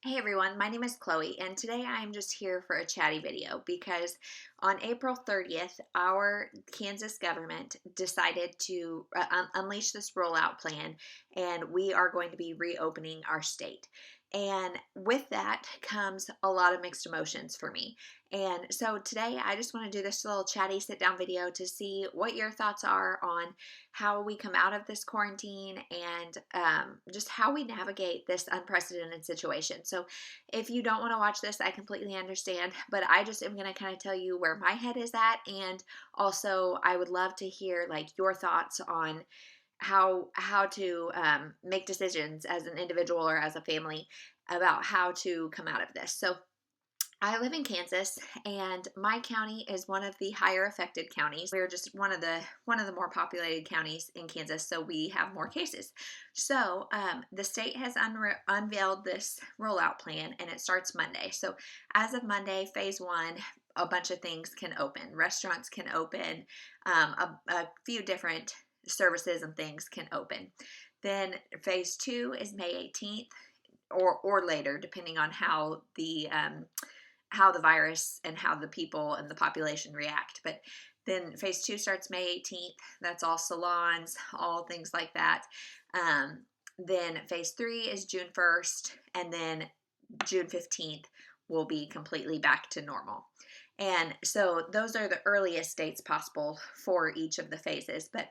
Hey everyone, my name is Chloe, and today I'm just here for a chatty video because on April 30th, our Kansas government decided to unleash this rollout plan, and we are going to be reopening our state. And with that comes a lot of mixed emotions for me. And so today I just want to do this little chatty sit down video to see what your thoughts are on how we come out of this quarantine and just how we navigate this unprecedented situation. So, if you don't want to watch this, I completely understand, but I just am going to kind of tell you where my head is at, and also I would love to hear like your thoughts on how to make decisions as an individual or as a family about how to come out of this. So I live in Kansas, and my county is one of the higher affected counties. We're just one of the more populated counties in Kansas, so we have more cases. So the state has unveiled this rollout plan, and it starts Monday. So as of Monday, phase one, a bunch of things can open. Restaurants can open. A few different services and things can open. Then phase two is May 18th, or later, depending on how the virus and how the people and the population react. But then phase two starts May 18th. That's all salons, all things like that. Then phase three is June 1st, and then June 15th will be completely back to normal. And so those are the earliest dates possible for each of the phases. But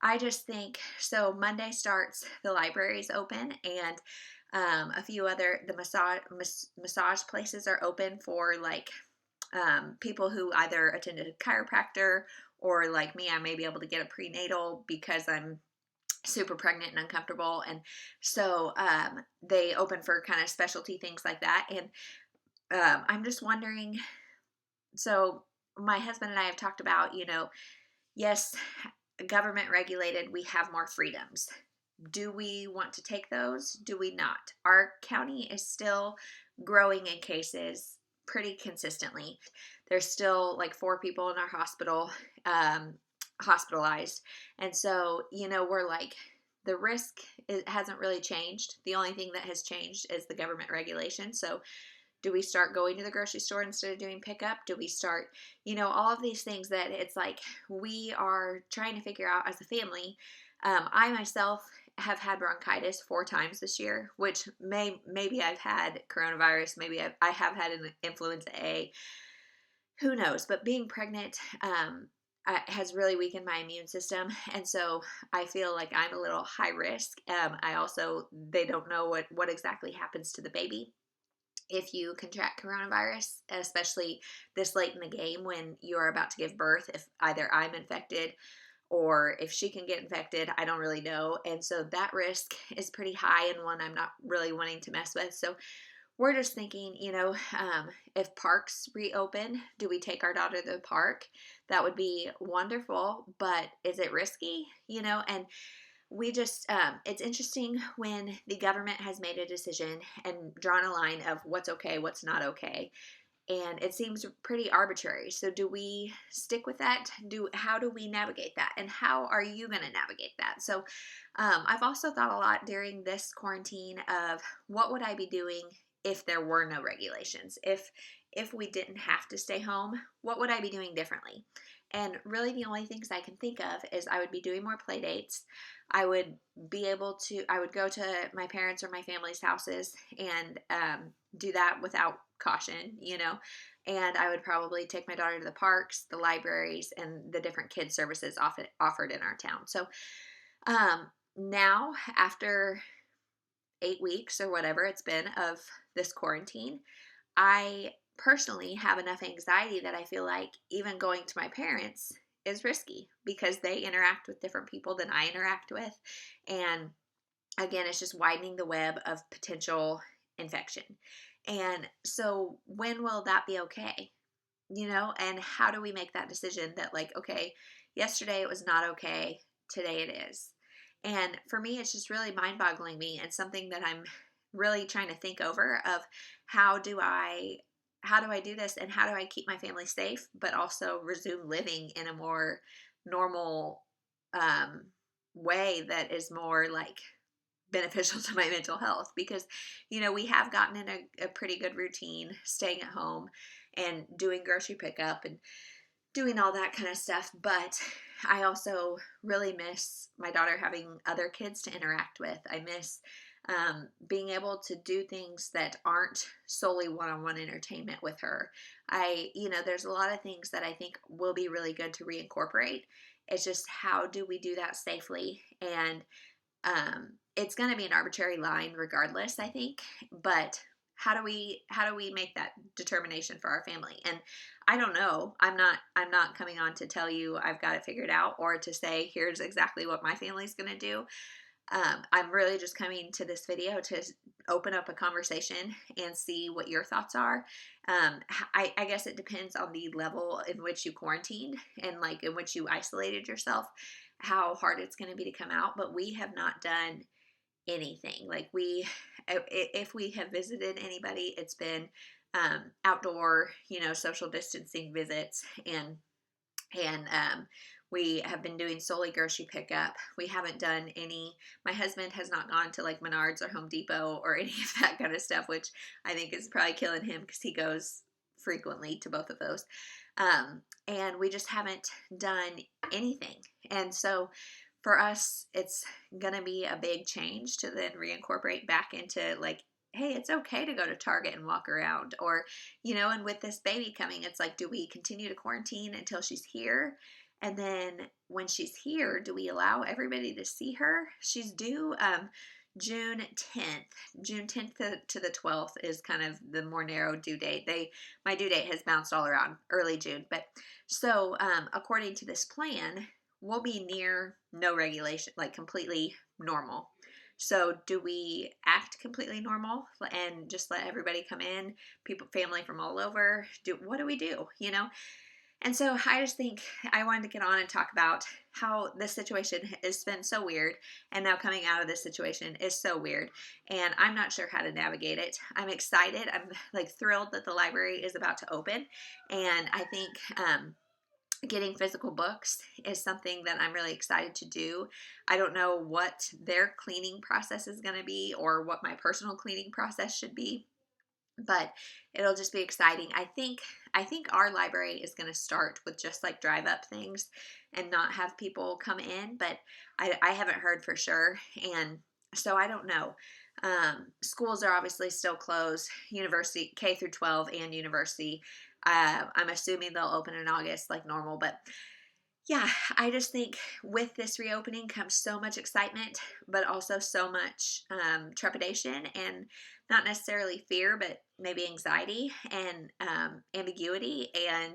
I just think so. Monday starts, the libraries open, and a few other the massage places are open for like people who either attended a chiropractor, or like me, I may be able to get a prenatal because I'm super pregnant and uncomfortable, and so they open for kind of specialty things like that. And I'm just wondering, so my husband and I have talked about, yes, government regulated, we have more freedoms. Do we want to take those? Do we not? Our county is still growing in cases pretty consistently. There's still like 4 people in our hospital hospitalized. And so, we're like, the risk hasn't really changed. The only thing that has changed is the government regulation. So do we start going to the grocery store instead of doing pickup? Do we start, all of these things that it's like we are trying to figure out as a family. I myself have had bronchitis 4 times this year, which maybe I've had coronavirus, maybe I have had an influenza A, who knows? But being pregnant has really weakened my immune system, and so I feel like I'm a little high risk. They don't know what exactly happens to the baby if you contract coronavirus, especially this late in the game when you're about to give birth. If either I'm infected or if she can get infected, I don't really know. And so that risk is pretty high, and one I'm not really wanting to mess with. So we're just thinking, if parks reopen, do we take our daughter to the park? That would be wonderful, but is it risky? And we just, it's interesting when the government has made a decision and drawn a line of what's okay, what's not okay. And it seems pretty arbitrary. So do we stick with that? How do we navigate that? And how are you going to navigate that? So I've also thought a lot during this quarantine of what would I be doing if there were no regulations? If we didn't have to stay home, what would I be doing differently? And really the only things I can think of is I would be doing more play dates. I would go to my parents or my family's houses and do that without caution, and I would probably take my daughter to the parks, the libraries, and the different kids services offered in our town. So now, after 8 weeks or whatever it's been of this quarantine, I personally have enough anxiety that I feel like even going to my parents is risky because they interact with different people than I interact with. And again, it's just widening the web of potential infection. And so when will that be okay? And how do we make that decision that like, okay, yesterday it was not okay, today it is. And for me, it's just really mind-boggling me, and something that I'm really trying to think over of how do I do this, and how do I keep my family safe but also resume living in a more normal way that is more like beneficial to my mental health because, we have gotten in a pretty good routine, staying at home and doing grocery pickup and doing all that kind of stuff. But I also really miss my daughter having other kids to interact with. I miss being able to do things that aren't solely one-on-one entertainment with her. There's a lot of things that I think will be really good to reincorporate. It's just, how do we do that safely? And it's going to be an arbitrary line regardless, I think, but how do we make that determination for our family? And I don't know. I'm not coming on to tell you I've got it figured out or to say here's exactly what my family's going to do. I'm really just coming to this video to open up a conversation and see what your thoughts are. I guess it depends on the level in which you quarantined and like in which you isolated yourself, how hard it's going to be to come out. But we have not done anything. Like if we have visited anybody, it's been outdoor, social distancing visits, and we have been doing solely grocery pickup. We haven't done any, my husband has not gone to like Menards or Home Depot or any of that kind of stuff, which I think is probably killing him because he goes frequently to both of those. And we just haven't done anything. And so for us, it's going to be a big change to then reincorporate back into like, hey, it's okay to go to Target and walk around, or, and with this baby coming, it's like, do we continue to quarantine until she's here? And then when she's here, do we allow everybody to see her? She's due June 10th. June 10th to the 12th is kind of the more narrow due date. My due date has bounced all around early June. But so according to this plan, we'll be near no regulation, like completely normal. So do we act completely normal and just let everybody come in, family from all over? What do we do, And so I just think I wanted to get on and talk about how this situation has been so weird, and now coming out of this situation is so weird, and I'm not sure how to navigate it. I'm excited. I'm like thrilled that the library is about to open, and I think getting physical books is something that I'm really excited to do. I don't know what their cleaning process is going to be or what my personal cleaning process should be, but it'll just be exciting. I think our library is going to start with just like drive up things and not have people come in, but I haven't heard for sure. And so I don't know. Schools are obviously still closed, university, K through 12 and university. I'm assuming they'll open in August like normal, but yeah, I just think with this reopening comes so much excitement, but also so much trepidation, and not necessarily fear, but maybe anxiety and ambiguity, and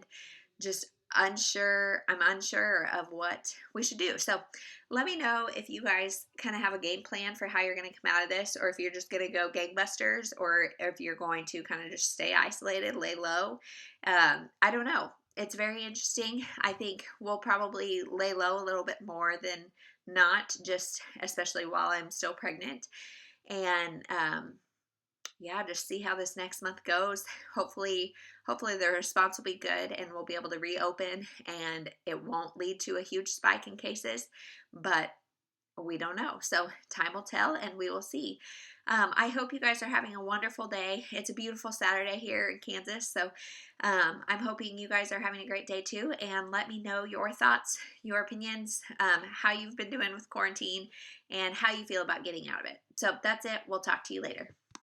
just unsure. I'm unsure of what we should do. So let me know if you guys kind of have a game plan for how you're going to come out of this, or if you're just going to go gangbusters, or if you're going to kind of just stay isolated, lay low. I don't know. It's very interesting. I think we'll probably lay low a little bit more than not, just especially while I'm still pregnant. And just see how this next month goes. Hopefully the response will be good and we'll be able to reopen and it won't lead to a huge spike in cases, but we don't know. So time will tell and we will see. I hope you guys are having a wonderful day. It's a beautiful Saturday here in Kansas. So I'm hoping you guys are having a great day too. And let me know your thoughts, your opinions, how you've been doing with quarantine and how you feel about getting out of it. So that's it. We'll talk to you later.